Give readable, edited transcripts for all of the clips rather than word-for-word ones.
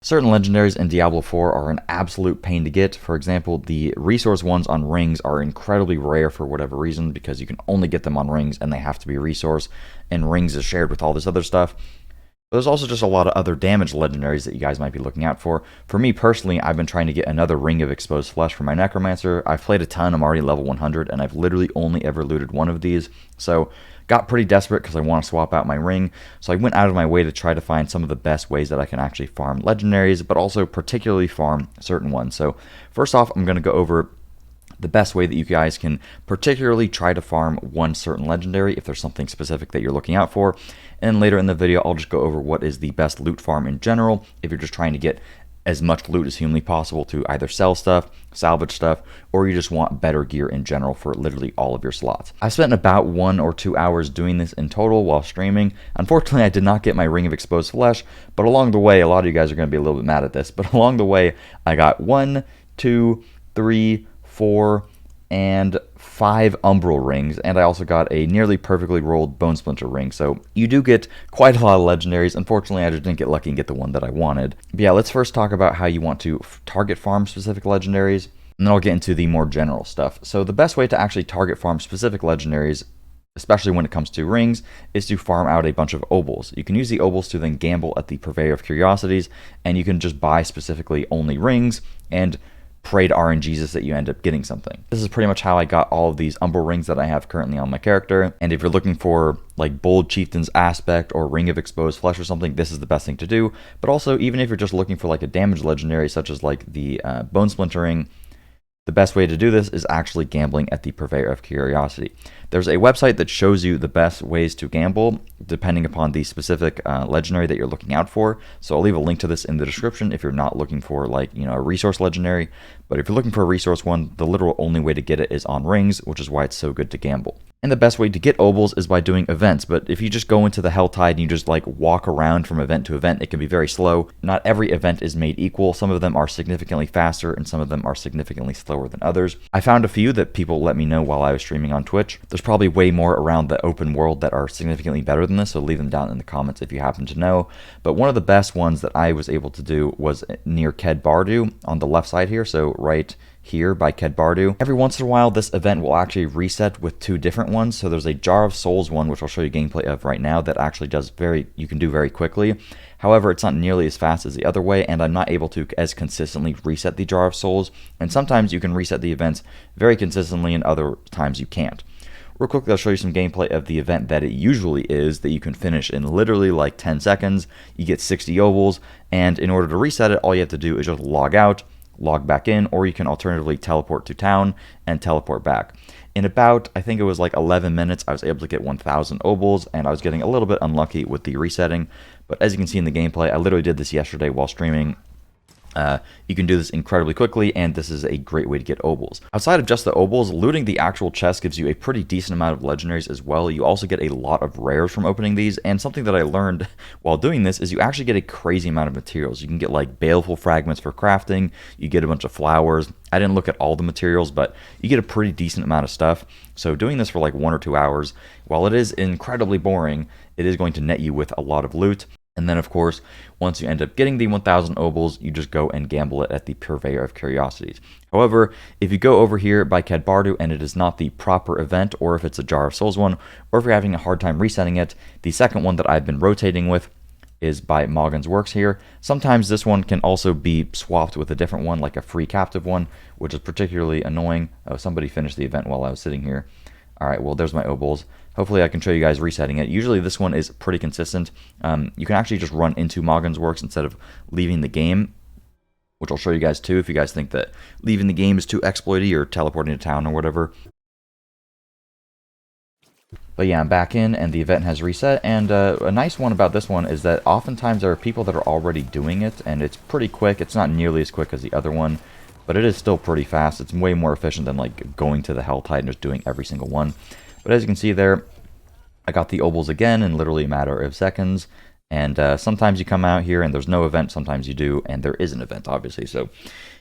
Certain legendaries in Diablo 4 are an absolute pain to get. For example, the resource ones on rings are incredibly rare for whatever reason because you can only get them on rings and they have to be resource, and rings is shared with all this other stuff. But there's also just a lot of other damage legendaries that you guys might be looking out for. For me personally, I've been trying to get another Ring of Exposed Flesh for my Necromancer. I've played a ton, I'm already level 100, and I've literally only ever looted one of these. So got pretty desperate because I want to swap out my ring, so I went out of my way to try to find some of the best ways that I can actually farm legendaries, but also particularly farm certain ones. So first off, I'm going to go over the best way that you guys can particularly try to farm one certain legendary if there's something specific that you're looking out for. And later in the video, I'll just go over what is the best loot farm in general if you're just trying to get as much loot as humanly possible to either sell stuff, salvage stuff, or you just want better gear in general for literally all of your slots. I spent about 1 or 2 hours doing this in total while streaming. Unfortunately, I did not get my Ring of Exposed Flesh, but along the way, a lot of you guys are going to be a little bit mad at this, but along the way, I got 1, 2, 3, 4, and 5 umbral rings, and I also got a nearly perfectly rolled bone splinter ring. So you do get quite a lot of legendaries. Unfortunately, I just didn't get lucky and get the one that I wanted. But yeah, let's first talk about how you want to target farm specific legendaries, and then I'll get into the more general stuff. So the best way to actually target farm specific legendaries, especially when it comes to rings, is to farm out a bunch of obols. You can use the obols to then gamble at the Purveyor of Curiosities, and you can just buy specifically only rings and pray to RNGesus that you end up getting something. This is pretty much how I got all of these umbral rings that I have currently on my character. And if you're looking for like Bold Chieftain's Aspect or Ring of Exposed Flesh or something, this is the best thing to do. But also, even if you're just looking for like a damage legendary such as like the Bone Splintering, the best way to do this is actually gambling at the Purveyor of Curiosity. There's a website that shows you the best ways to gamble depending upon the specific legendary that you're looking out for. So I'll leave a link to this in the description if you're not looking for like, a resource legendary. But if you're looking for a resource one, the literal only way to get it is on rings, which is why it's so good to gamble. And the best way to get obols is by doing events, but if you just go into the Helltide and you just like walk around from event to event, it can be very slow. Not every event is made equal. Some of them are significantly faster and some of them are significantly slower than others. I found a few that people let me know while I was streaming on Twitch. There's probably way more around the open world that are significantly better than this, so leave them down in the comments if you happen to know. But one of the best ones that I was able to do was near Ked Bardu on the left side here, so right here by Ked Bardu. Every once in a while, this event will actually reset with 2 different ones. So there's a Jar of Souls one, which I'll show you gameplay of right now, that actually you can do very quickly. However, it's not nearly as fast as the other way, and I'm not able to as consistently reset the Jar of Souls. And sometimes you can reset the events very consistently, and other times you can't. Real quickly, I'll show you some gameplay of the event that it usually is, that you can finish in literally like 10 seconds. You get 60 obols, and in order to reset it, all you have to do is just log out, log back in, or you can alternatively teleport to town and teleport back. In about, I think it was like 11 minutes, I was able to get 1,000 obols, and I was getting a little bit unlucky with the resetting. But as you can see in the gameplay, I literally did this yesterday while streaming. You can do this incredibly quickly, and this is a great way to get obols. Outside of just the obols, looting the actual chest gives you a pretty decent amount of legendaries as well. You also get a lot of rares from opening these, and something that I learned while doing this is you actually get a crazy amount of materials. You can get like baleful fragments for crafting, you get a bunch of flowers. I didn't look at all the materials, but you get a pretty decent amount of stuff. So doing this for like 1 or 2 hours, while it is incredibly boring, it is going to net you with a lot of loot. And then, of course, once you end up getting the 1,000 obols, you just go and gamble it at the Purveyor of Curiosities. However, if you go over here by Ked Bardu and it is not the proper event, or if it's a Jar of Souls one, or if you're having a hard time resetting it, the second one that I've been rotating with is by Moggan's Works here. Sometimes this one can also be swapped with a different one, like a free captive one, which is particularly annoying. Oh, somebody finished the event while I was sitting here. Alright, well, there's my obols. Hopefully I can show you guys resetting it. Usually this one is pretty consistent. You can actually just run into Moggan's Works instead of leaving the game, which I'll show you guys too if you guys think that leaving the game is too exploity or teleporting to town or whatever. But yeah, I'm back in and the event has reset, and a nice one about this one is that oftentimes there are people that are already doing it, and it's pretty quick. It's not nearly as quick as the other one, but it is still pretty fast. It's way more efficient than like going to the Helltide and just doing every single one. But as you can see there, I got the obols again in literally a matter of seconds, And sometimes you come out here and there's no event, sometimes you do, and there is an event, obviously. So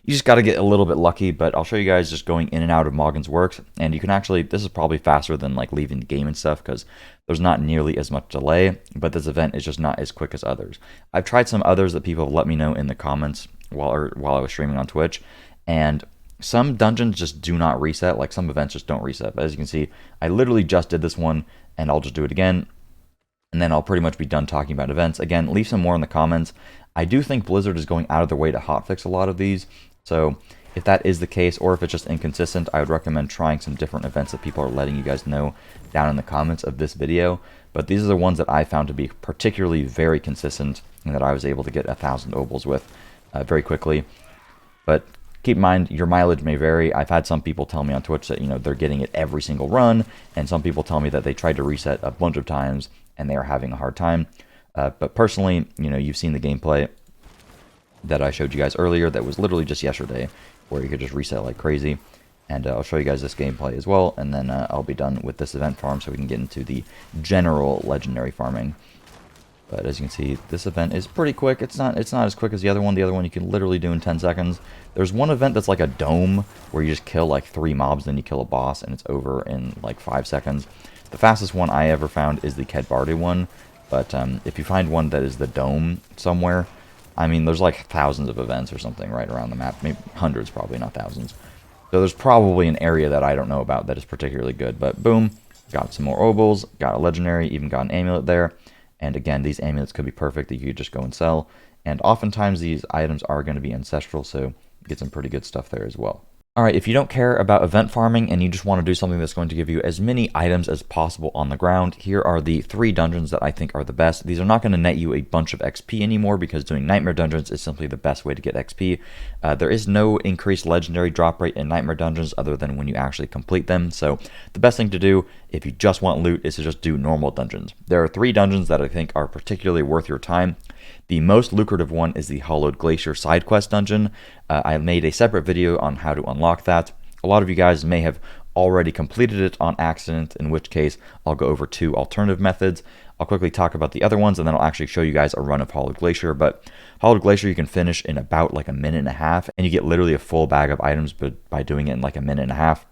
you just got to get a little bit lucky, but I'll show you guys just going in and out of Moggen's Works. And you can actually, this is probably faster than like leaving the game and stuff because there's not nearly as much delay, but this event is just not as quick as others. I've tried some others that people have let me know in the comments while I was streaming on Twitch, and some dungeons just do not reset, like some events just don't reset. But as you can see, I literally just did this one, and I'll just do it again. And then I'll pretty much be done talking about events. Again, leave some more in the comments. I do think Blizzard is going out of their way to hotfix a lot of these. So if that is the case, or if it's just inconsistent, I would recommend trying some different events that people are letting you guys know down in the comments of this video. But these are the ones that I found to be particularly very consistent and that I was able to get 1,000 obols with very quickly. But keep in mind, your mileage may vary. I've had some people tell me on Twitch that, you know, they're getting it every single run, and some people tell me that they tried to reset a bunch of times and they are having a hard time. But personally, you know, you've seen the gameplay that I showed you guys earlier that was literally just yesterday, where you could just reset like crazy. And I'll show you guys this gameplay as well, and then I'll be done with this event farm so we can get into the general legendary farming. But as you can see, this event is pretty quick. It's not as quick as the other one. The other one you can literally do in 10 seconds. There's one event that's like a dome, where you just kill like 3 mobs, then you kill a boss, and it's over in like 5 seconds. The fastest one I ever found is the Kedbardi one, but if you find one that is the dome somewhere, I mean, there's like thousands of events or something right around the map. Maybe hundreds, probably, not thousands. So there's probably an area that I don't know about that is particularly good. But boom, got some more obols, got a legendary, even got an amulet there. And again, these amulets could be perfect that you could just go and sell. And oftentimes these items are going to be ancestral, so get some pretty good stuff there as well. Alright, if you don't care about event farming and you just want to do something that's going to give you as many items as possible on the ground, here are the 3 dungeons that I think are the best. These are not going to net you a bunch of XP anymore because doing Nightmare Dungeons is simply the best way to get XP. There is no increased legendary drop rate in Nightmare Dungeons other than when you actually complete them, so the best thing to do if you just want loot is to just do normal dungeons. There are 3 dungeons that I think are particularly worth your time. The most lucrative one is the Hollowed Glacier side quest dungeon. I made a separate video on how to unlock that. A lot of you guys may have already completed it on accident, in which case I'll go over 2 alternative methods. I'll quickly talk about the other ones, and then I'll actually show you guys a run of Hollowed Glacier. But Hollowed Glacier you can finish in about like a minute and a half, and you get literally a full bag of items by doing it in like a minute and a half.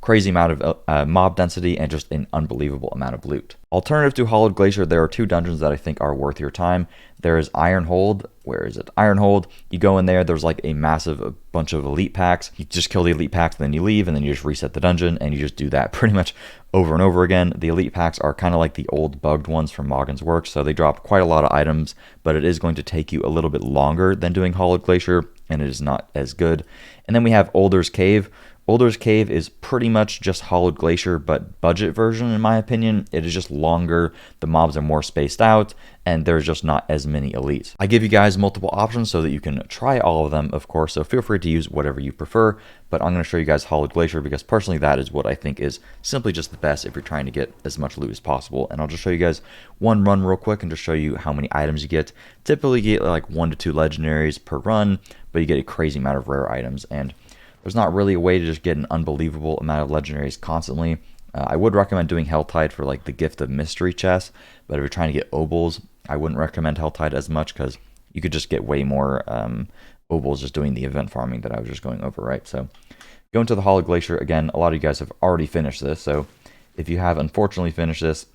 Crazy amount of mob density and just an unbelievable amount of loot. Alternative to Hollowed Glacier, there are 2 dungeons that I think are worth your time. There is Ironhold. Where is it? Ironhold. You go in there, there's like a bunch of elite packs. You just kill the elite packs, then you leave, and then you just reset the dungeon, and you just do that pretty much over and over again. The elite packs are kind of like the old bugged ones from Moggen's Works, so they drop quite a lot of items, but it is going to take you a little bit longer than doing Hollowed Glacier, and it is not as good. And then we have Older's Cave. Older's Cave is pretty much just Hollowed Glacier, but budget version in my opinion. It is just longer, the mobs are more spaced out, and there's just not as many elites. I give you guys multiple options so that you can try all of them, of course, so feel free to use whatever you prefer, but I'm going to show you guys Hollowed Glacier because personally that is what I think is simply just the best if you're trying to get as much loot as possible. And I'll just show you guys one run real quick and just show you how many items you get. Typically you get like 1 to 2 legendaries per run, but you get a crazy amount of rare items, and there's not really a way to just get an unbelievable amount of legendaries constantly. I would recommend doing Helltide for like the Gift of Mystery chest, but if you're trying to get obols, I wouldn't recommend Helltide as much because you could just get way more obols just doing the event farming that I was just going over, right? So go into the Hollowed Glacier. Again, a lot of you guys have already finished this, so if you have unfortunately finished this,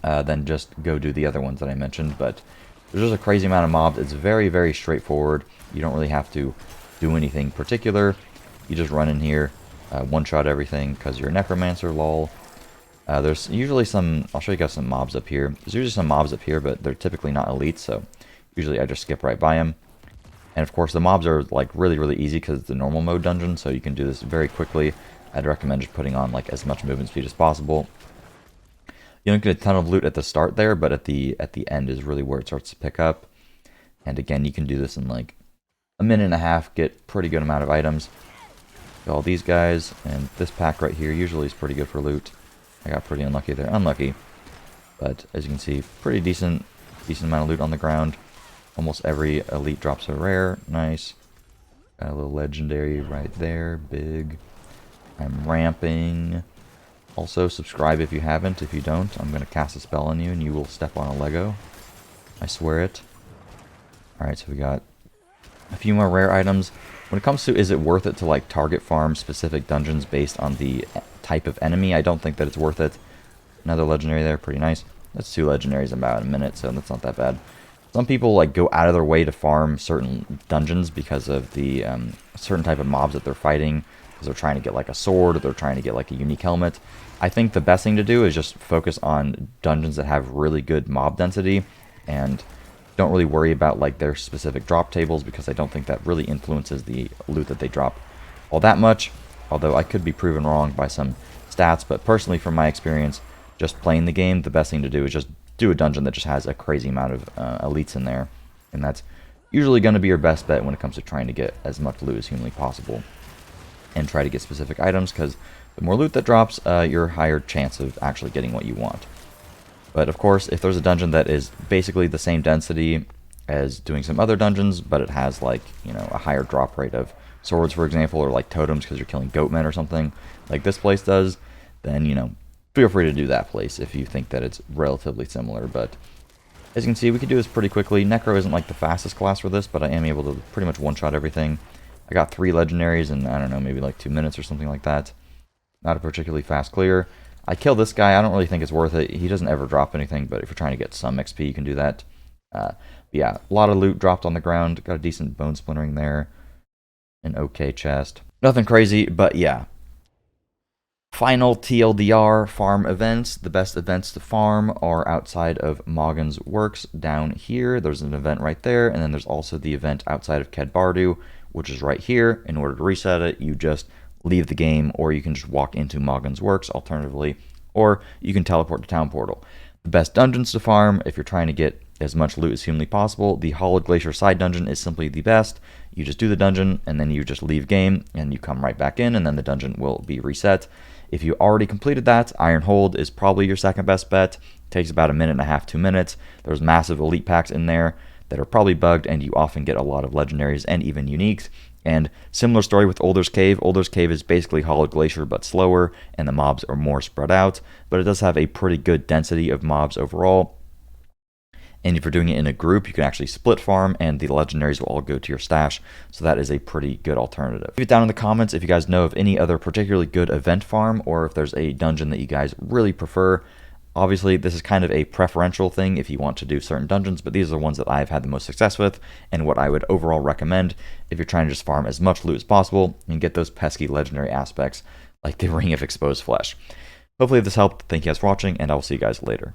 then just go do the other ones that I mentioned. But there's just a crazy amount of mobs. It's very, very straightforward. You don't really have to do anything particular. You just run in here, one-shot everything because you're a necromancer, lol. There's usually some, I'll show you guys some mobs up here. There's usually some mobs up here, but they're typically not elites, so usually I just skip right by them. And of course the mobs are like really, really easy because it's the normal mode dungeon, so you can do this very quickly. I'd recommend just putting on like as much movement speed as possible. You don't get a ton of loot at the start there, but at the end is really where it starts to pick up. And again, you can do this in like a minute and a half, get pretty good amount of items. All these guys, and this pack right here usually is pretty good for loot. I got pretty unlucky there. Unlucky. But as you can see, pretty decent amount of loot on the ground. Almost every elite drops a rare. Nice. Got a little legendary right there. Big. I'm ramping. Also, subscribe if you haven't. If you don't, I'm going to cast a spell on you and you will step on a Lego. I swear it. Alright, so we got a few more rare items. When it comes to is it worth it to like target farm specific dungeons based on the type of enemy, I don't think that it's worth it. Another legendary there, pretty nice. That's 2 legendaries in about a minute, so that's not that bad. Some people like go out of their way to farm certain dungeons because of the certain type of mobs that they're fighting, because they're trying to get like a sword or they're trying to get like a unique helmet. I think the best thing to do is just focus on dungeons that have really good mob density and don't really worry about like their specific drop tables, because I don't think that really influences the loot that they drop all that much, although I could be proven wrong by some stats. But personally, from my experience just playing the game, the best thing to do is just do a dungeon that just has a crazy amount of elites in there, and that's usually going to be your best bet when it comes to trying to get as much loot as humanly possible and try to get specific items, because the more loot that drops, your higher chance of actually getting what you want. But of course, if there's a dungeon that is basically the same density as doing some other dungeons, but it has like, you know, a higher drop rate of swords, for example, or like totems because you're killing goatmen or something, like this place does, then, you know, feel free to do that place if you think that it's relatively similar. But as you can see, we can do this pretty quickly. Necro isn't like the fastest class for this, but I am able to pretty much one-shot everything. I got 3 legendaries in, I don't know, maybe like 2 minutes or something like that. Not a particularly fast clear. I kill this guy. I don't really think it's worth it. He doesn't ever drop anything, but if you're trying to get some XP, you can do that. Yeah, a lot of loot dropped on the ground. Got a decent bone splintering there. An okay chest. Nothing crazy, but yeah. Final TLDR farm events. The best events to farm are outside of Moggen's Works down here. There's an event right there, and then there's also the event outside of Kedbardu, which is right here. In order to reset it, you just leave the game, or you can just walk into Moggen's Works alternatively, or you can teleport to Town Portal. The best dungeons to farm if you're trying to get as much loot as humanly possible, the Hollowed Glacier side dungeon is simply the best. You just do the dungeon and then you just leave game and you come right back in, and then the dungeon will be reset. If you already completed that, Iron Hold is probably your second best bet. It takes about 1.5 minutes, 2 minutes. There's massive elite packs in there that are probably bugged, and you often get a lot of legendaries and even uniques. And similar story with Older's Cave. Older's Cave is basically Hollowed Glacier but slower, and the mobs are more spread out, but it does have a pretty good density of mobs overall. And if you're doing it in a group, you can actually split farm, and the legendaries will all go to your stash, so that is a pretty good alternative. Leave it down in the comments if you guys know of any other particularly good event farm, or if there's a dungeon that you guys really prefer. Obviously, this is kind of a preferential thing if you want to do certain dungeons, but these are the ones that I've had the most success with, and what I would overall recommend if you're trying to just farm as much loot as possible and get those pesky legendary aspects like the Ring of Exposed Flesh. Hopefully this helped. Thank you guys for watching, and I will see you guys later.